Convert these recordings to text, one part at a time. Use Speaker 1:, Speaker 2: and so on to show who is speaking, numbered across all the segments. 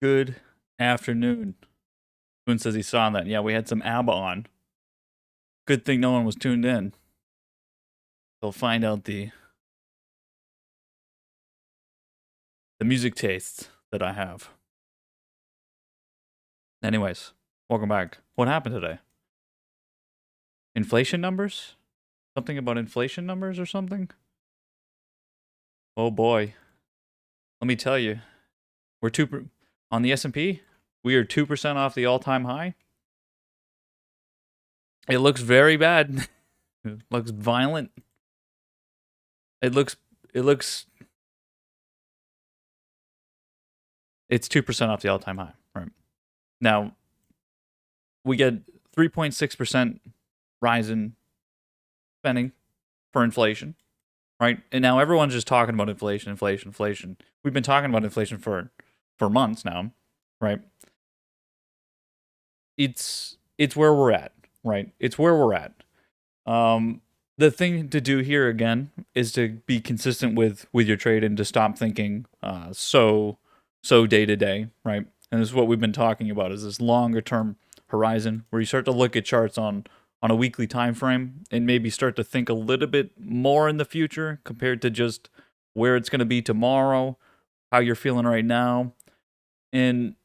Speaker 1: Good afternoon. Boone says he saw that. Yeah, we had some ABBA on. Good thing no one was tuned in. They'll find out the music tastes that I have. Anyways, welcome back. What happened today? Inflation numbers? Something about inflation numbers or something? Oh boy. Let me tell you. We're on the S&P. We are 2% off the all-time high. It looks very bad. It looks violent. It looks it's 2% off the all-time high, right? Now, we get 3.6% rise in spending for inflation, right? And now everyone's just talking about inflation, inflation, inflation. We've been talking about inflation for months now, right? It's where we're at, right? It's where we're at. The thing to do here again is to be consistent with your trade and to stop thinking so day to day, right? And this is what we've been talking about is this longer term horizon where you start to look at charts on a weekly time frame and maybe start to think a little bit more in the future compared to just where it's going to be tomorrow, how you're feeling right now. And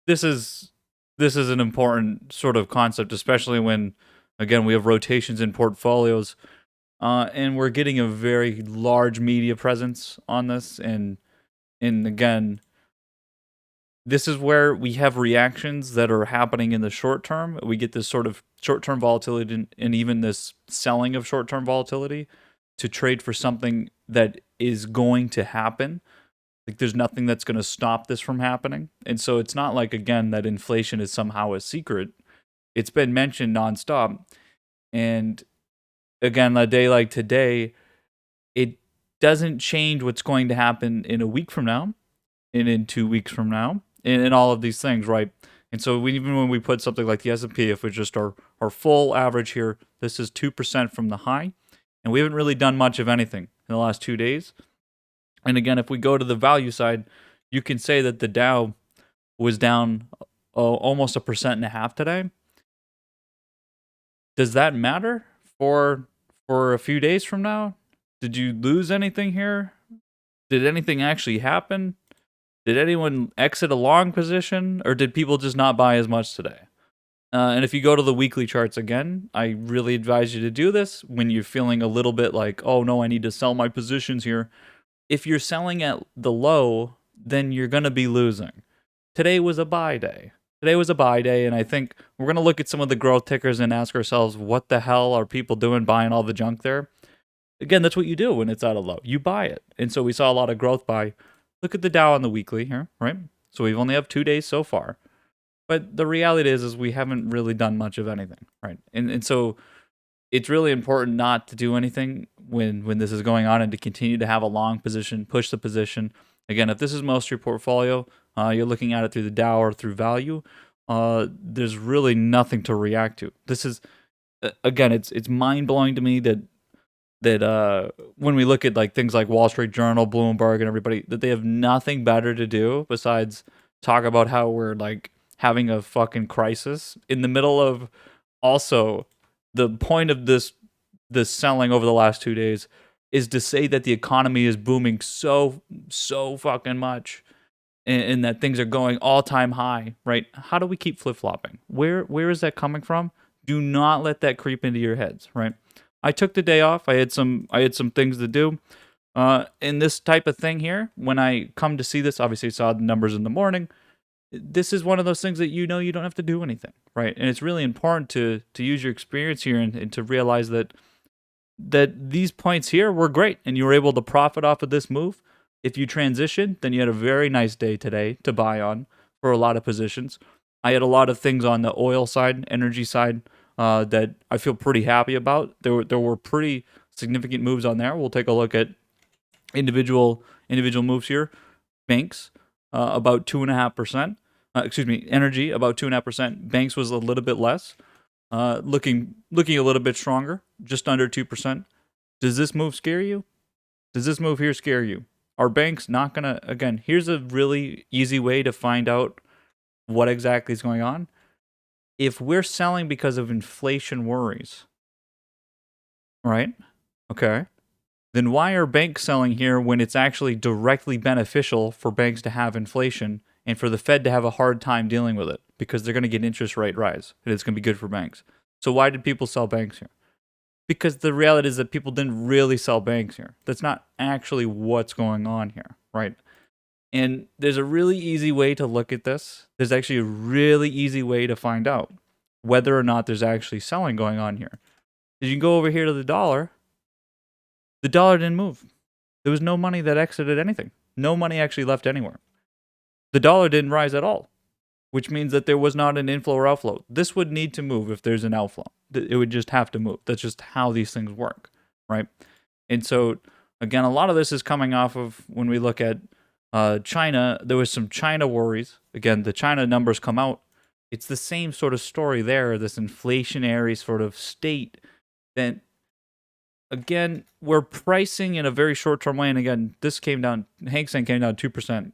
Speaker 1: this is this is an important sort of concept, especially when again we have rotations in portfolios, and we're getting a very large media presence on this, and again this is where we have reactions that are happening in the short term. We get this sort of short term volatility and even this selling of short term volatility to trade for something that is going to happen. Like there's nothing that's going to stop this from happening. And so it's not like, again, that inflation is somehow a secret. It's been mentioned nonstop. And again, a day like today, it doesn't change what's going to happen in a week from now and in 2 weeks from now and all of these things, right? And so even when we put something like the S&P, if it's just our full average here, this is 2% from the high. And we haven't really done much of anything in the last 2 days. And again, if we go to the value side, you can say that the Dow was down almost 1.5% today. Does that matter for a few days from now? Did you lose anything here? Did anything actually happen? Did anyone exit a long position, or did people just not buy as much today? And if you go to the weekly charts again, I really advise you to do this when you're feeling a little bit like, oh no, I need to sell my positions here. If you're selling at the low, then you're going to be losing. Today was a buy day. Today was a buy day, and I think we're going to look at some of the growth tickers and ask ourselves, what the hell are people doing buying all the junk there? Again, that's what you do when it's at a low. You buy it. And so we saw a lot of growth buy. Look at the Dow on the weekly here, right? So we've only have 2 days so far. But the reality is we haven't really done much of anything, right? And so it's really important not to do anything when this is going on and to continue to have a long position, push the position. Again, if this is most of your portfolio, you're looking at it through the Dow or through value, there's really nothing to react to. This is, again, it's mind-blowing to me that when we look at like things like Wall Street Journal, Bloomberg, and everybody, that they have nothing better to do besides talk about how we're like having a fucking crisis in the middle of also the point of this selling over the last 2 days is to say that the economy is booming so fucking much and that things are going all-time high, right? How do we keep flip-flopping? Where is that coming from? Do not let that creep into your heads, right? I took the day off. I had some things to do. In this type of thing here, when I come to see this, obviously I saw the numbers in the morning. This is one of those things that you don't have to do anything, right? And it's really important to use your experience here and to realize that these points here were great and you were able to profit off of this move. If you transition, then you had a very nice day today to buy on for a lot of positions. I had a lot of things on the oil side, energy side, that I feel pretty happy about. There were pretty significant moves on there. We'll take a look at individual moves here. Banks, about 2.5%. Excuse me, energy about 2.5%. Banks was a little bit less. Looking a little bit stronger, just under 2%. Does this move scare you? Does this move here scare you? Are banks not going to, again, here's a really easy way to find out what exactly is going on. If we're selling because of inflation worries, right? Okay. Then why are banks selling here when it's actually directly beneficial for banks to have inflation and for the Fed to have a hard time dealing with it because they're going to get interest rate rise and it's going to be good for banks. So why did people sell banks here? Because the reality is that people didn't really sell banks here. That's not actually what's going on here, right? And there's a really easy way to look at this. There's actually a really easy way to find out whether or not there's actually selling going on here. You can go over here to the dollar. The dollar didn't move. There was no money that exited anything. No money actually left anywhere. The dollar didn't rise at all, which means that there was not an inflow or outflow. This would need to move if there's an outflow. It would just have to move. That's just how these things work, right? And so, again, a lot of this is coming off of when we look at China. There was some China worries. Again, the China numbers come out. It's the same sort of story there, this inflationary sort of state that, again, we're pricing in a very short-term way. And again, this came down, Hang Seng came down 2%.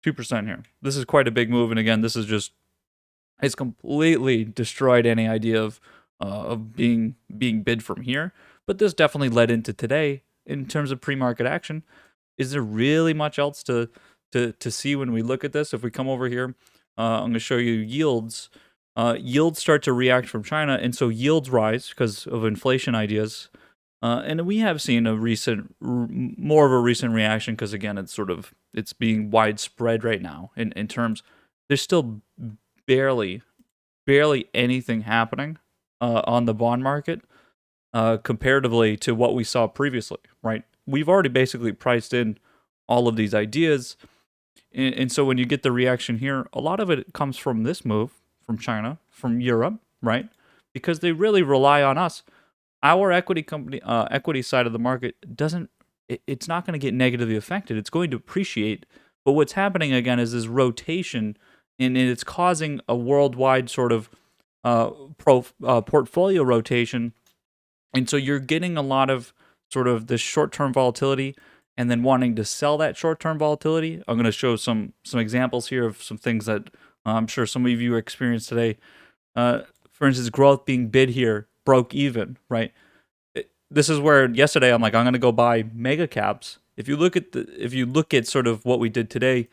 Speaker 1: 2% here. This is quite a big move. And again, this is just, it's completely destroyed any idea of being bid from here. But this definitely led into today in terms of pre-market action. Is there really much else to see when we look at this? If we come over here, I'm going to show you yields. Yields start to react from China, and so yields rise because of inflation ideas. And we have seen more of a recent reaction because, again, it's being widespread right now in terms. There's still barely anything happening on the bond market comparatively to what we saw previously, right? We've already basically priced in all of these ideas. And so when you get the reaction here, a lot of it comes from this move from China, from Europe, right? Because they really rely on us. Our equity company, equity side of the market it's not going to get negatively affected. It's going to appreciate. But what's happening again is this rotation, and it's causing a worldwide sort of portfolio rotation. And so you're getting a lot of sort of this short-term volatility and then wanting to sell that short-term volatility. I'm going to show some examples here of some things that I'm sure some of you experienced today. For instance, growth being bid here broke even, right? This is where yesterday I'm like, I'm going to go buy mega caps. If you look at sort of what we did today,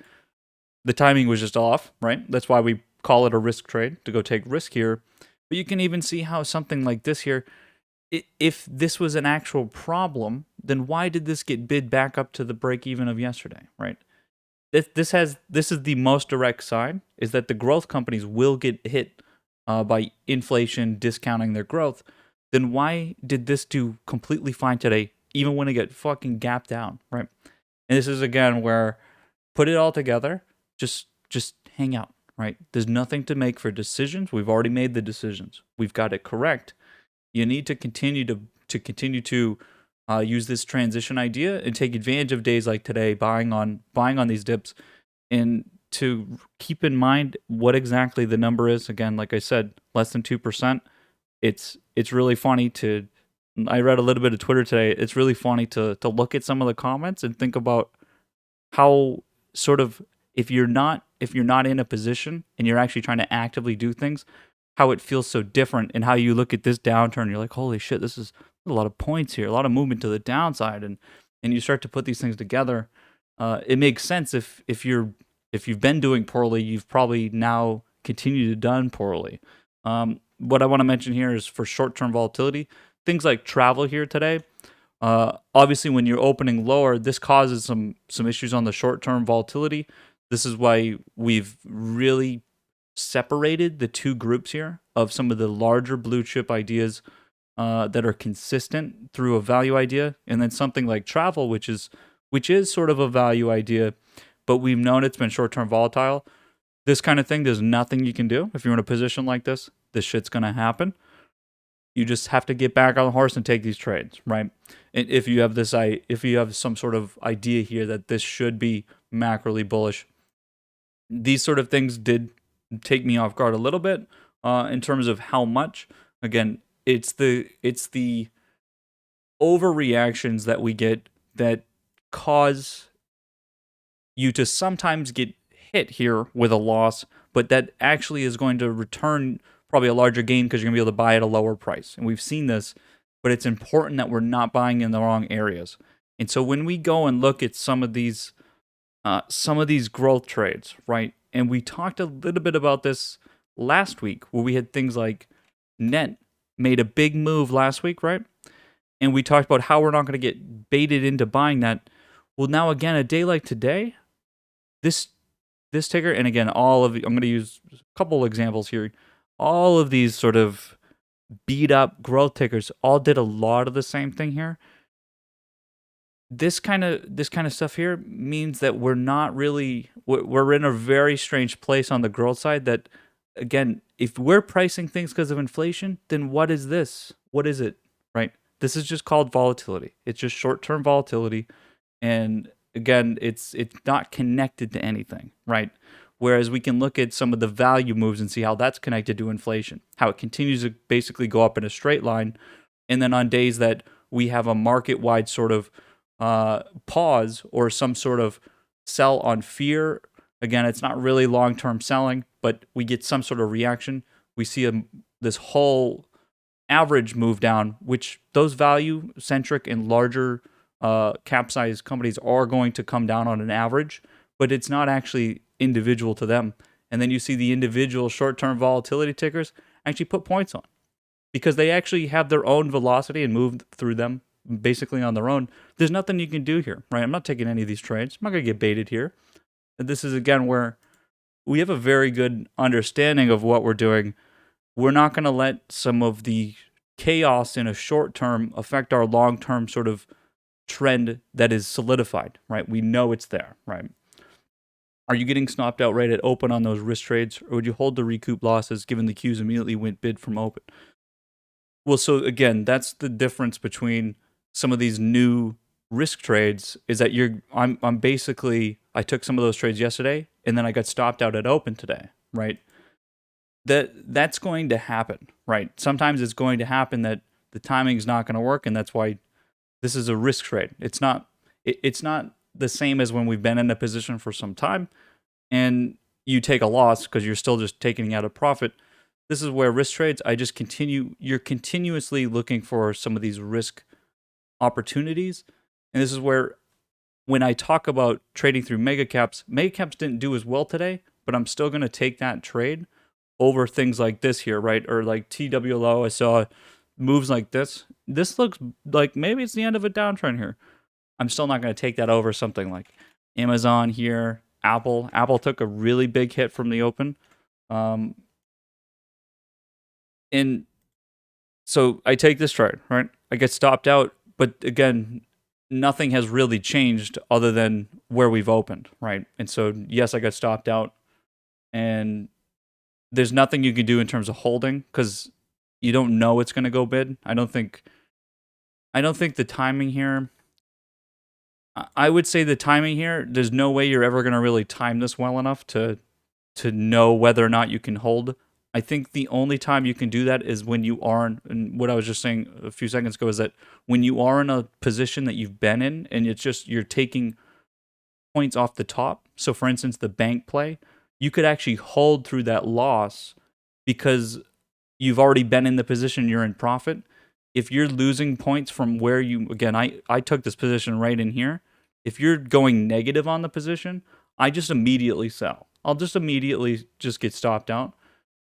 Speaker 1: the timing was just off, right? That's why we call it a risk trade, to go take risk here. But you can even see how something like this here, if this was an actual problem, then why did this get bid back up to the break even of yesterday, right? This is the most direct sign, is that the growth companies will get hit by inflation discounting their growth. Then why did this do completely fine today, even when it got fucking gapped down, right? And this is again where, put it all together, just hang out, right? There's nothing to make for decisions. We've already made the decisions. We've got it correct. You need to continue to use this transition idea and take advantage of days like today, buying on these dips, and to keep in mind what exactly the number is. Again, like I said, less than 2%. It's really funny to. I read a little bit of Twitter today. It's really funny to look at some of the comments and think about how sort of if you're not in a position and you're actually trying to actively do things, how it feels so different, and how you look at this downturn, you're like, holy shit, this is a lot of points here, a lot of movement to the downside, and you start to put these things together. It makes sense if you've been doing poorly, you've probably now continued to done poorly. What I want to mention here is for short-term volatility, things like travel here today. Obviously, when you're opening lower, this causes some issues on the short-term volatility. This is why we've really separated the two groups here of some of the larger blue chip ideas that are consistent through a value idea, and then something like travel, which is sort of a value idea, but we've known it's been short-term volatile. This kind of thing, there's nothing you can do. If you're in a position like this shit's going to happen. You just have to get back on the horse and take these trades, right? And if you have some sort of idea here that this should be macroly bullish, these sort of things did take me off guard a little bit in terms of how much. Again, it's the overreactions that we get that cause you to sometimes get hit here with a loss, but that actually is going to return probably a larger gain because you're going to be able to buy at a lower price. And we've seen this, but it's important that we're not buying in the wrong areas. And so when we go and look at some of these growth trades, right? And we talked a little bit about this last week where we had things like Net made a big move last week, right? And we talked about how we're not going to get baited into buying that. Well, now again, a day like today, this ticker, and again, I'm going to use a couple examples here. All of these sort of beat up growth tickers all did a lot of the same thing here. This kind of stuff here means that we're in a very strange place on the growth side. That again, if we're pricing things because of inflation, then what is this? What is it? Right? This is just called volatility. It's just short-term volatility, and again, it's not connected to anything, right? Whereas we can look at some of the value moves and see how that's connected to inflation, how it continues to basically go up in a straight line, and then on days that we have a market-wide sort of pause or some sort of sell on fear. Again, it's not really long-term selling, but we get some sort of reaction. We see this whole average move down, which those value-centric and larger cap-size companies are going to come down on an average, but it's not actually individual to them. And then you see the individual short-term volatility tickers actually put points on because they actually have their own velocity and move through them basically on their own. There's nothing you can do here, right? I'm not taking any of these trades. I'm not going to get baited here. And this is, again, where we have a very good understanding of what we're doing. We're not going to let some of the chaos in a short term affect our long-term sort of trend that is solidified, right? We know it's there, right? Are you getting stopped out right at open on those risk trades, or would you hold to recoup losses given the Qs immediately went bid from open? Well, so again, that's the difference between some of these new risk trades is that I'm basically, I took some of those trades yesterday and then I got stopped out at open today, right? That's going to happen, right? Sometimes it's going to happen that the timing's not going to work, and that's why this is a risk trade. It's not the same as when we've been in a position for some time and you take a loss because you're still just taking out a profit. This is where risk trades, you're continuously looking for some of these risk opportunities. And this is where, when I talk about trading through mega caps didn't do as well today, but I'm still going to take that trade over things like this here, right? Or like TWLO, I saw moves like this. This looks like maybe it's the end of a downtrend here. I'm still not going to take that over something like Amazon here, Apple. Apple took a really big hit from the open. And so I take this trade, right? I get stopped out, but again, nothing has really changed other than where we've opened, right? And so, yes, I got stopped out, and there's nothing you can do in terms of holding because you don't know it's going to go bid. I don't think the timing here. I would say the timing here, there's no way you're ever going to really time this well enough to know whether or not you can hold. I think the only time you can do that is when you are in, and what I was just saying a few seconds ago is that when you are in a position that you've been in and it's just you're taking points off the top. So for instance, the bank play, you could actually hold through that loss because you've already been in the position you're in profit. If you're losing points from where you, again, I took this position right in here. If you're going negative on the position, I just immediately sell. I'll just immediately just get stopped out.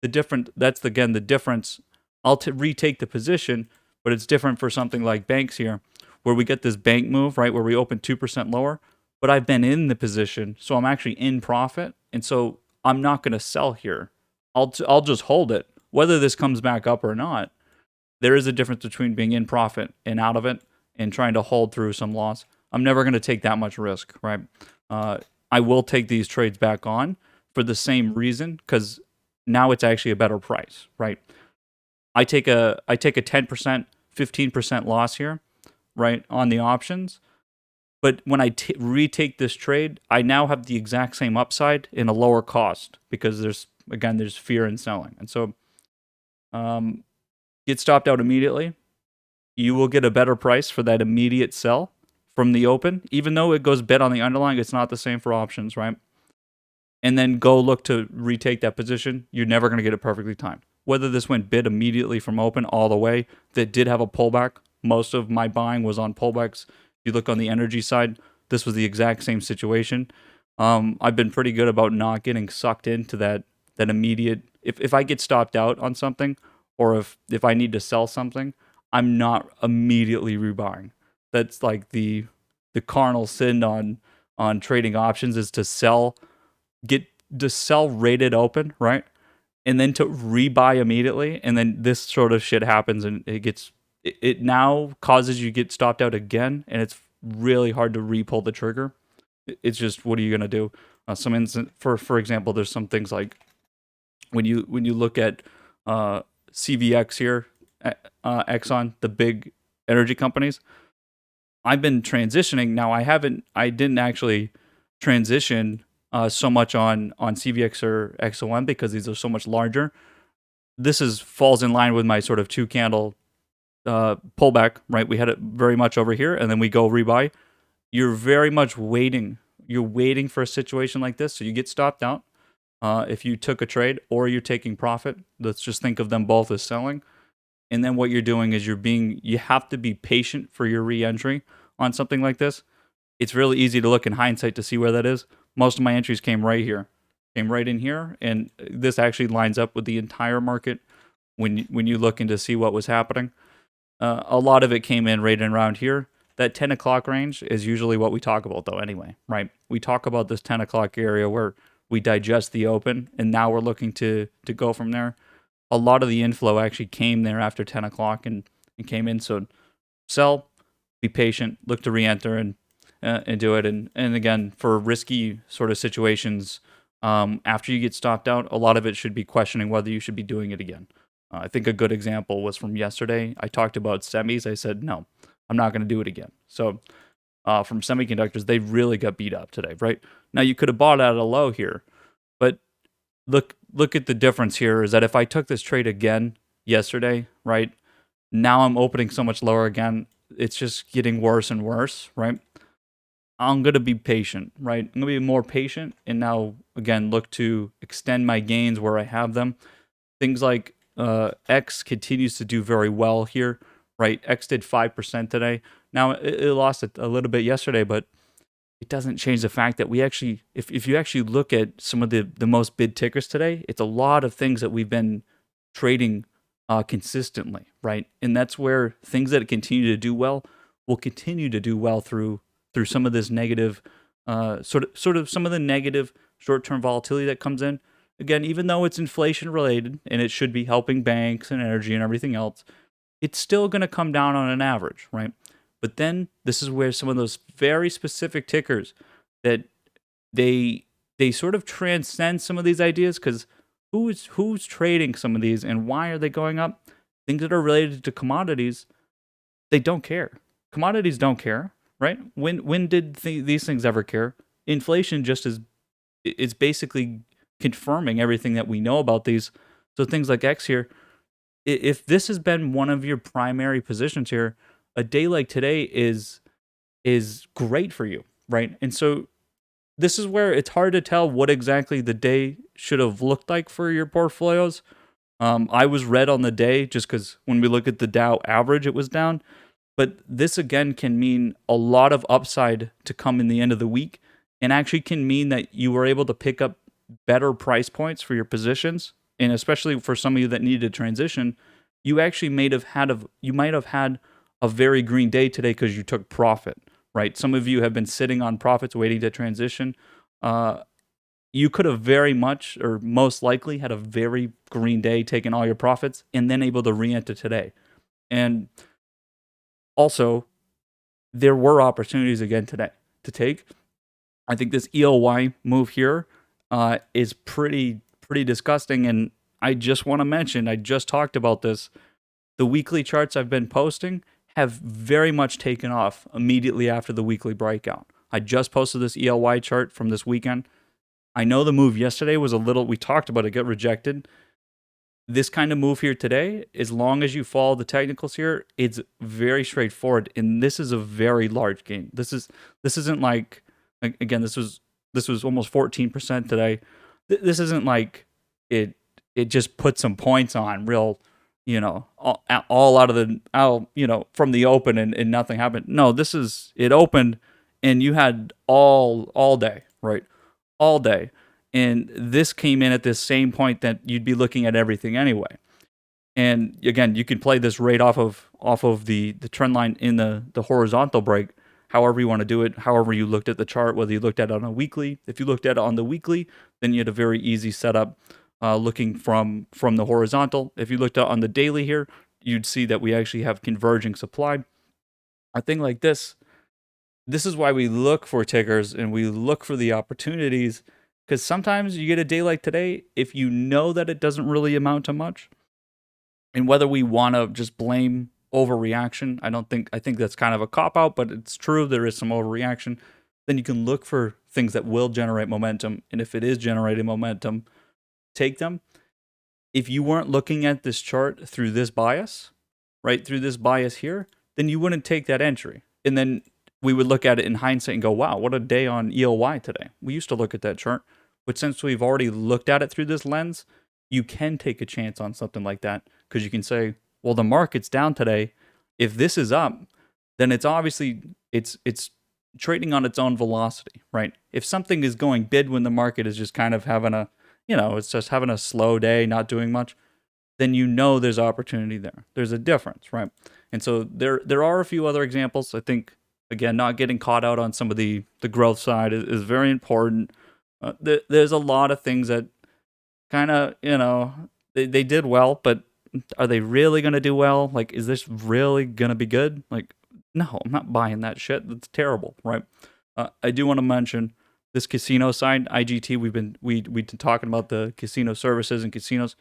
Speaker 1: That's again the difference. I'll retake the position, but it's different for something like banks here, where we get this bank move, right, where we open 2% lower, but I've been in the position, so I'm actually in profit, and so I'm not going to sell here. I'll just hold it. Whether this comes back up or not, there is a difference between being in profit and out of it and trying to hold through some loss. I'm never going to take that much risk, right? I will take these trades back on for the same reason, because now it's actually a better price, right? I take a 10%, 15% loss here, right, on the options. But when I retake this trade, I now have the exact same upside in a lower cost because there's fear in selling. And so get stopped out immediately. You will get a better price for that immediate sell from the open, even though it goes bid on the underlying, it's not the same for options, right? And then go look to retake that position, you're never going to get it perfectly timed. Whether this went bid immediately from open all the way, that did have a pullback. Most of my buying was on pullbacks. If you look on the energy side, this was the exact same situation. I've been pretty good about not getting sucked into that immediate. If I get stopped out on something, or if I need to sell something, I'm not immediately rebuying. That's like the carnal sin on trading options, is to sell rated open, right? And then to rebuy immediately, and then this sort of shit happens, and it now causes you to get stopped out again, and it's really hard to re-pull the trigger. It's just, what are you gonna do? For example, there's some things like when you look at CVX here, Exxon, the big energy companies. I've been transitioning now. I didn't actually transition so much on CVX or XOM because these are so much larger. This falls in line with my sort of 2 candle pullback, right? We had it very much over here, and then we go rebuy. You're very much waiting. You're waiting for a situation like this, so you get stopped out. If you took a trade or you're taking profit, let's just think of them both as selling. And then what you're doing is you have to be patient for your re-entry on something like this. It's really easy to look in hindsight to see where that is. Most of my entries came right here, came right in here, and this actually lines up with the entire market when you look in to see what was happening. A lot of it came in right around here. That 10 o'clock range is usually what we talk about, though, anyway, right? We talk about this 10 o'clock area where we digest the open, and now we're looking to go from there. A lot of the inflow actually came there after 10 o'clock and came in. So sell, be patient, look to re-enter and do it. And again, for risky sort of situations, after you get stopped out, a lot of it should be questioning whether you should be doing it again. I think a good example was from yesterday. I talked about semis. I said, no, I'm not going to do it again. So from semiconductors, they really got beat up today, right? Now, you could have bought at a low here, but look at the difference here is that if I took this trade again yesterday, right, now I'm opening so much lower again. It's just getting worse and worse, right? I'm going to be patient, right? I'm going to be more patient and now, again, look to extend my gains where I have them. Things like X continues to do very well here, right? X did 5% today. Now, it lost a little bit yesterday, but it doesn't change the fact that we actually, if you actually look at some of the most bid tickers today, it's a lot of things that we've been trading consistently, right? And that's where things that continue to do well will continue to do well through some of this negative, sort of some of the negative short-term volatility that comes in. Again, even though it's inflation related and it should be helping banks and energy and everything else, it's still going to come down on an average, right? But then this is where some of those very specific tickers that they sort of transcend some of these ideas, because who's trading some of these and why are they going up? Things that are related to commodities, they don't care. Commodities don't care, right? When did these things ever care? Inflation just is basically confirming everything that we know about these. So things like X here, if this has been one of your primary positions here, a day like today is great for you, right? And so this is where it's hard to tell what exactly the day should have looked like for your portfolios. I was red on the day just because when we look at the Dow average, it was down. But this again can mean a lot of upside to come in the end of the week, and actually can mean that you were able to pick up better price points for your positions. And especially for some of you that needed to transition, you actually might have had a very green day today because you took profit, right? Some of you have been sitting on profits waiting to transition. You could have very much, or most likely, had a very green day, taken all your profits, and then able to re-enter today. And also, there were opportunities again today to take. I think this ELY move here is pretty disgusting, and I just want to mention, I just talked about this, the weekly charts I've been posting have very much taken off immediately after the weekly breakout. I just posted this ELY chart from this weekend. I know the move yesterday was we talked about it, get rejected. this kind of move here today, as long as you follow the technicals here, it's very straightforward. And this is a very large gain. This isn't like, again, this was almost 14% today. This isn't like it just put some points on real, all out of the out, from the open, and nothing happened. No, this is it opened and you had all day, right? All day. And this came in at this same point that you'd be looking at everything anyway. And again, you can play this right off of the trend line in the horizontal break, however you want to do it, however you looked at the chart, whether you looked at it on a weekly. If you looked at it on the weekly, then you had a very easy setup looking from the horizontal. If you looked at on the daily here, you'd see that we actually have converging supply. A thing like this is why we look for tickers and we look for the opportunities, because sometimes you get a day like today, if you know that it doesn't really amount to much, and whether we want to just blame overreaction, I think that's kind of a cop out, but it's true, there is some overreaction. Then you can look for things that will generate momentum, and if it is generating momentum, take them. If you weren't looking at this chart through this bias, right, through this bias here, then you wouldn't take that entry. And then we would look at it in hindsight and go, wow, what a day on EOY today. We used to look at that chart, but since we've already looked at it through this lens, you can take a chance on something like that, because you can say, well, the market's down today. If this is up, then it's obviously it's trading on its own velocity, right? If something is going bid when the market is just kind of having a, it's just having a slow day, not doing much, then there's opportunity there. There's a difference, right? And so there are a few other examples. I think, again, not getting caught out on some of the growth side is very important. There's a lot of things that kind of, they did well, but are they really going to do well? Like, is this really going to be good? Like, no, I'm not buying that shit. That's terrible, right? I do want to mention this casino side, IGT. We've been talking about the casino services and casinos.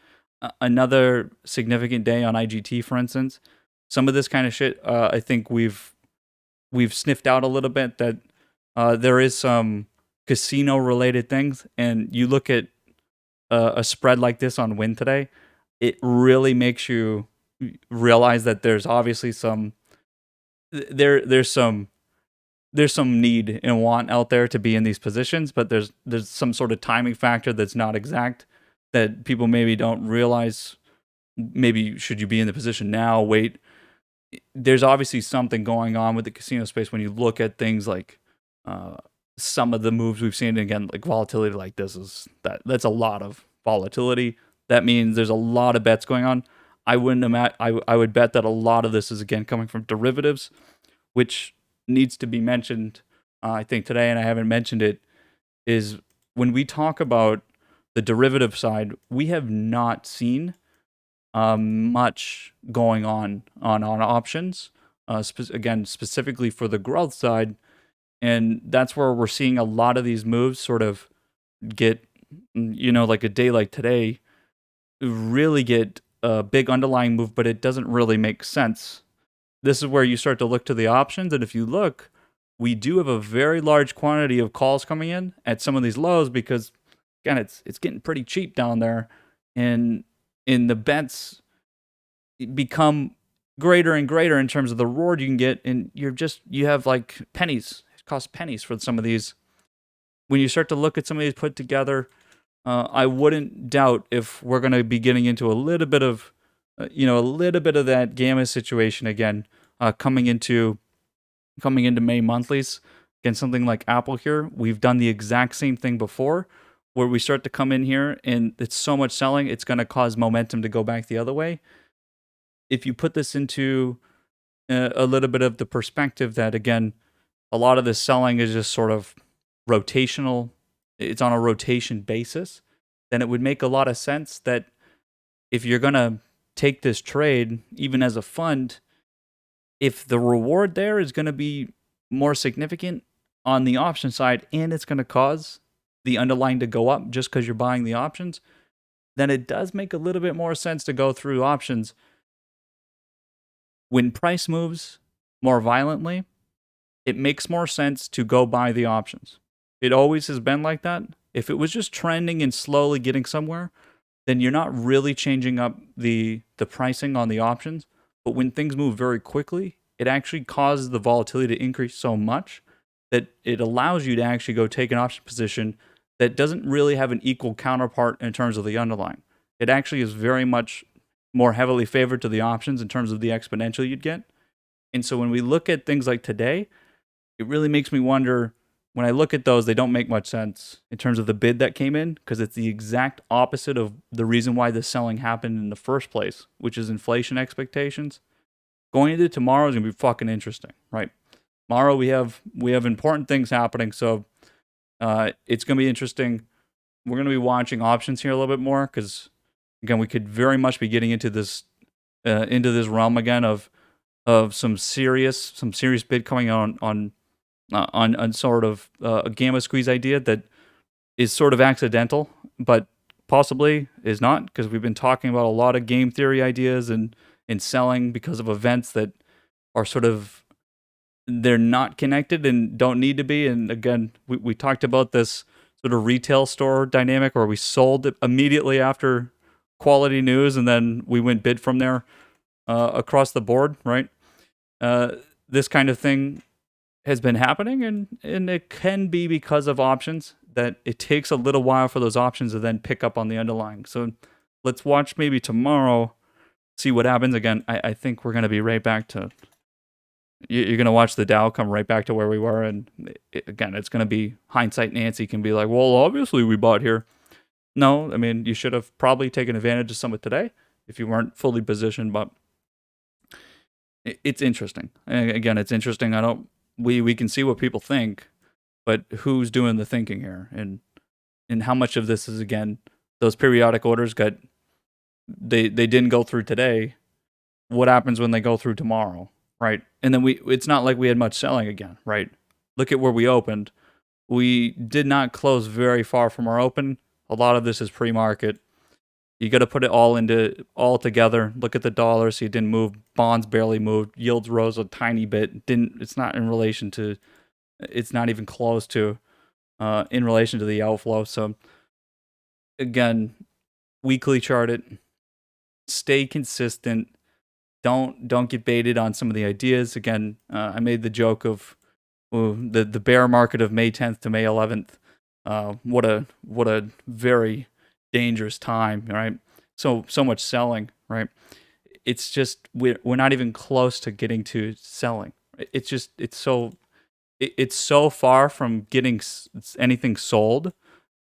Speaker 1: Another significant day on IGT, for instance. Some of this kind of shit, I think we've sniffed out a little bit that there is some casino related things, and you look at a spread like this on win today, it really makes you realize that there's obviously there's some need and want out there to be in these positions, but there's some sort of timing factor that's not exact, that people maybe don't realize. Maybe should you be in the position now? Wait. There's obviously something going on with the casino space when you look at things like some of the moves we've seen. Again, like volatility like this that's a lot of volatility. That means there's a lot of bets going on. I would bet that a lot of this is, again, coming from derivatives, which needs to be mentioned, I think, today, and I haven't mentioned it, is when we talk about the derivative side, we have not seen much going on options, again, specifically for the growth side. And that's where we're seeing a lot of these moves sort of get, like a day like today, really get a big underlying move, but it doesn't really make sense. This is where you start to look to the options. And if you look, we do have a very large quantity of calls coming in at some of these lows, because, again, it's getting pretty cheap down there. And the bets become greater and greater in terms of the reward you can get. And you have like pennies. It costs pennies for some of these. When you start to look at some of these put together, I wouldn't doubt if we're going to be getting into a little bit of, that gamma situation again, coming into May monthlies. Again, something like Apple here, we've done the exact same thing before, where we start to come in here and it's so much selling, it's going to cause momentum to go back the other way. If you put this into a little bit of the perspective that, again, a lot of this selling is just sort of rotational, it's on a rotation basis, then it would make a lot of sense that if you're going to take this trade, even as a fund, if the reward there is going to be more significant on the option side, and it's going to cause the underlying to go up just because you're buying the options, then it does make a little bit more sense to go through options. When price moves more violently, it makes more sense to go buy the options. It always has been like that. If it was just trending and slowly getting somewhere, then you're not really changing up the pricing on the options. But when things move very quickly, it actually causes the volatility to increase so much that it allows you to actually go take an option position that doesn't really have an equal counterpart in terms of the underlying. It actually is very much more heavily favored to the options in terms of the exponential you'd get. And so when we look at things like today, it really makes me wonder, when I look at those, they don't make much sense in terms of the bid that came in, because it's the exact opposite of the reason why the selling happened in the first place, which is inflation expectations. Going into tomorrow is going to be fucking interesting, right? Tomorrow we have important things happening, so it's going to be interesting. We're going to be watching options here a little bit more, because again, we could very much be getting into this realm again of some serious bid coming on sort of a gamma squeeze idea that is sort of accidental, but possibly is not, because we've been talking about a lot of game theory ideas and selling because of events that are sort of, they're not connected and don't need to be. And again, we talked about this sort of retail store dynamic where we sold it immediately after quality news and then we went bid from there across the board, right? This kind of thing has been happening, and it can be because of options, that it takes a little while for those options to then pick up on the underlying. So let's watch maybe tomorrow, see what happens. Again, I think we're going to be right back to, you're going to watch the Dow come right back to where we were. And again, it's going to be hindsight. Nancy can be like, well, obviously we bought here. No, I mean, you should have probably taken advantage of some of today if you weren't fully positioned, but it's interesting. Again, it's interesting. We can see what people think, but who's doing the thinking here, and how much of this is, again, those periodic orders they didn't go through today. What happens when they go through tomorrow, right? And then it's not like we had much selling again, right? Look at where we opened. We did not close very far from our open. A lot of this is pre-market. You got to put it all together. Look at the dollar. See, it didn't move. Bonds barely moved. Yields rose a tiny bit. It's not in relation to, it's not even close to in relation to the outflow. So again, weekly chart it. Stay consistent. Don't get baited on some of the ideas. Again, I made the joke of the bear market of May 10th to May 11th. What a very dangerous time, right? So much selling, right? It's just we're not even close to getting to selling. It's so far from getting anything sold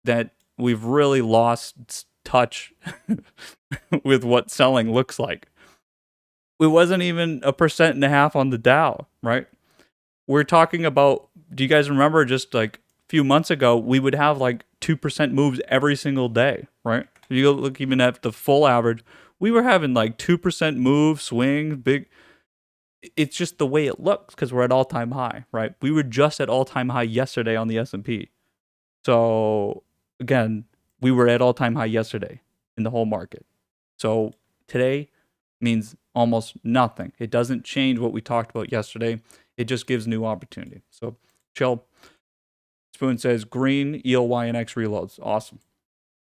Speaker 1: that we've really lost touch with what selling looks like. It wasn't even 1.5% on the Dow, right? We're talking about, do you guys remember just like a few months ago, we would have like 2% moves every single day, right? If you look even at the full average, we were having like 2% move, swing, big. It's just the way it looks because we're at all-time high, right? We were just at all-time high yesterday on the S&P. So again, we were at all-time high yesterday in the whole market. So today means almost nothing. It doesn't change what we talked about yesterday. It just gives new opportunity. So chill. Spoon says green, ELY, and X reloads. Awesome.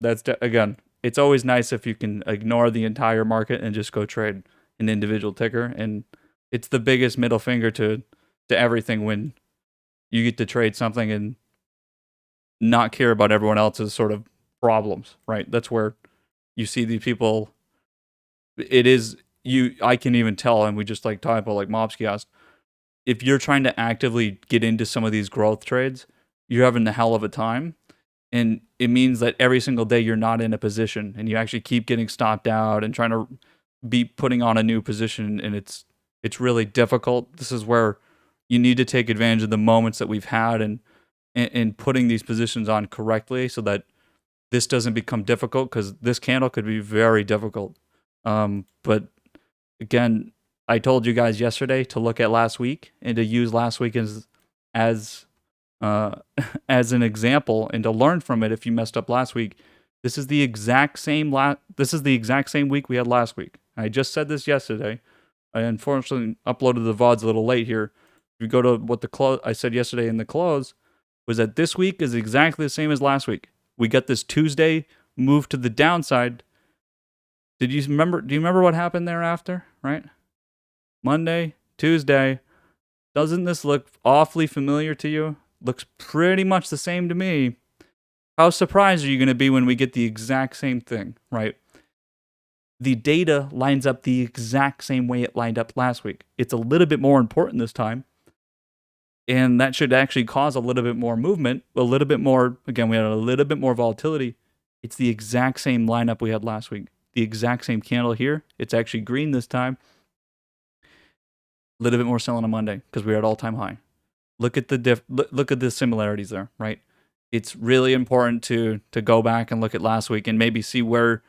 Speaker 1: That's again, it's always nice if you can ignore the entire market and just go trade an individual ticker. And it's the biggest middle finger to everything when you get to trade something and not care about everyone else's sort of problems, right? That's where you see these people. It is I can even tell, and we just like talk about like Mobsky asked, if you're trying to actively get into some of these growth trades, you're having a hell of a time. And it means that every single day you're not in a position and you actually keep getting stopped out and trying to be putting on a new position. And it's really difficult. This is where you need to take advantage of the moments that we've had and putting these positions on correctly so that this doesn't become difficult, because this candle could be very difficult. But again, I told you guys yesterday to look at last week and to use last week as an example and to learn from it. If you messed up last week, this is the exact same week we had last week. I just said this yesterday. I unfortunately uploaded the VODs a little late here. If you go to what I said yesterday in the close, was that this week is exactly the same as last week. We got this Tuesday move to the downside Do you remember what happened thereafter, right? Monday, Tuesday. Doesn't this look awfully familiar to you? Looks pretty much the same to me. How surprised are you going to be when we get the exact same thing, right? The data lines up the exact same way it lined up last week. It's a little bit more important this time. And that should actually cause a little bit more movement, a little bit more, again, we had a little bit more volatility. It's the exact same lineup we had last week. The exact same candle here. It's actually green this time. A little bit more selling on Monday because we were at all-time high. Look at the similarities there, right? It's really important to go back and look at last week and maybe see where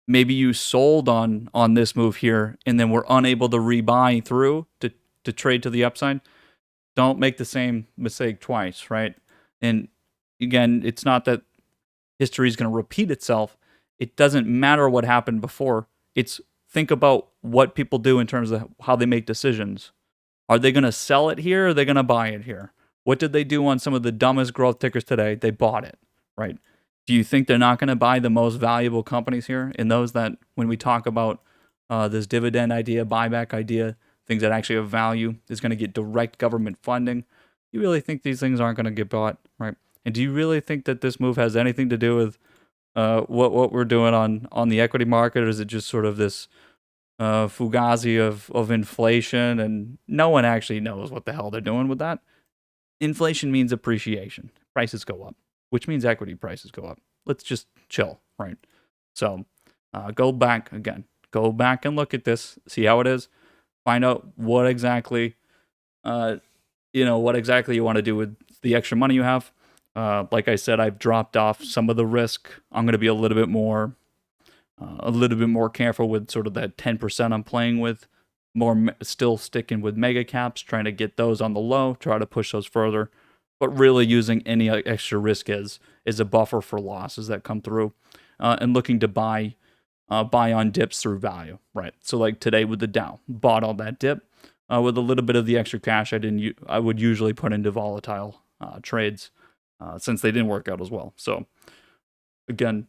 Speaker 1: maybe you sold on this move here and then were unable to rebuy through to trade to the upside. Don't make the same mistake twice, right? And again, it's not that history is going to repeat itself. It doesn't matter what happened before. It's think about what people do in terms of how they make decisions. Are they going to sell it here or are they going to buy it here? What did they do on some of the dumbest growth tickers today? They bought it, right? Do you think they're not going to buy the most valuable companies here? And those that, when we talk about this dividend idea, buyback idea, things that actually have value, is going to get direct government funding. You really think these things aren't going to get bought, right? And do you really think that this move has anything to do with what we're doing on the equity market, or is it just sort of this fugazi of inflation, and no one actually knows what the hell they're doing with that? Inflation means appreciation. Prices go up, which means equity prices go up. Let's just chill, right? So go back and look at this, see how it is. Find out what exactly, what exactly you want to do with the extra money you have. Like I said, I've dropped off some of the risk. I'm going to be a little bit more careful with sort of that 10% I'm playing with. Still sticking with mega caps, trying to get those on the low, try to push those further, but really using any extra risk as a buffer for losses that come through, and looking to buy on dips through value, right? So like today with the Dow, bought all that dip with a little bit of the extra cash I would usually put into volatile trades since they didn't work out as well. So again,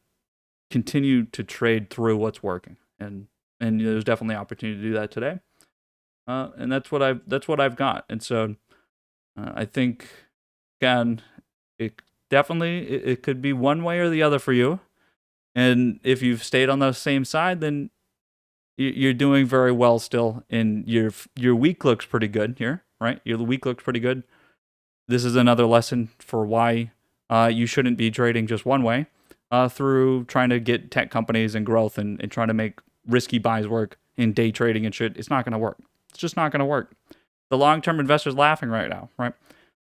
Speaker 1: continue to trade through what's working, and there's definitely opportunity to do that today, and that's what I've got. And so I think again, it could be one way or the other for you. And if you've stayed on the same side, then you're doing very well still. And your week looks pretty good here, right? Your week looks pretty good. This is another lesson for why you shouldn't be trading just one way through trying to get tech companies and growth and trying to make risky buys work in day trading and shit. It's not going to work. It's just not going to work. The long-term investor's laughing right now, right?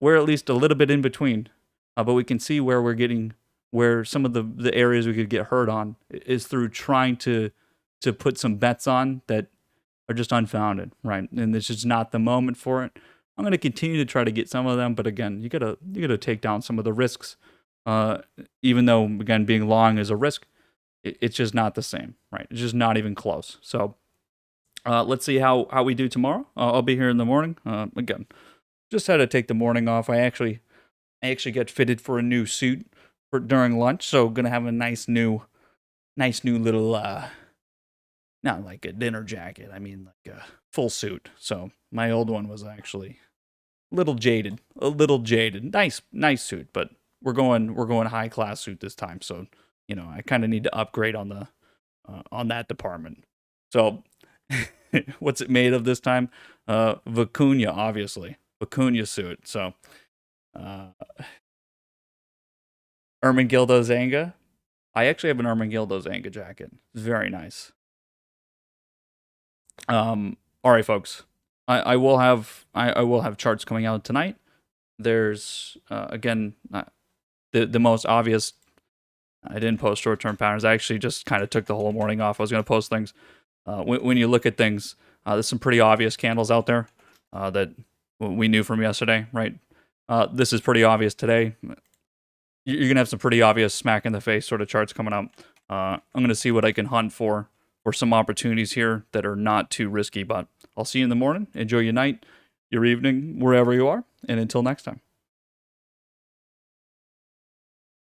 Speaker 1: We're at least a little bit in between, but we can see where some of the areas we could get hurt on is through trying to put some bets on that are just unfounded, right? And it's just not the moment for it. I'm going to continue to try to get some of them, but again, you gotta take down some of the risks. Even though, again, being long is a risk, it's just not the same, right? It's just not even close. So let's see how we do tomorrow. I'll be here in the morning. Again, just had to take the morning off. I actually get fitted for a new suit during lunch, so gonna have a nice new little not like a dinner jacket. I mean like a full suit. So my old one was actually a little jaded. Nice suit, but we're going high class suit this time. So I kind of need to upgrade on that department. So what's it made of this time? Vicuña, obviously. Vicuña suit. So Ermenegildo Zanga. I actually have an Ermenegildo Zanga jacket. It's very nice. All right, folks. I will have charts coming out tonight. There's again the most obvious. I didn't post short-term patterns. I actually just kind of took the whole morning off. I was going to post things. When you look at things, there's some pretty obvious candles out there that we knew from yesterday, right? This is pretty obvious today. You're going to have some pretty obvious smack in the face sort of charts coming up. I'm going to see what I can hunt for some opportunities here that are not too risky, but I'll see you in the morning. Enjoy your night, your evening, wherever you are, and until next time.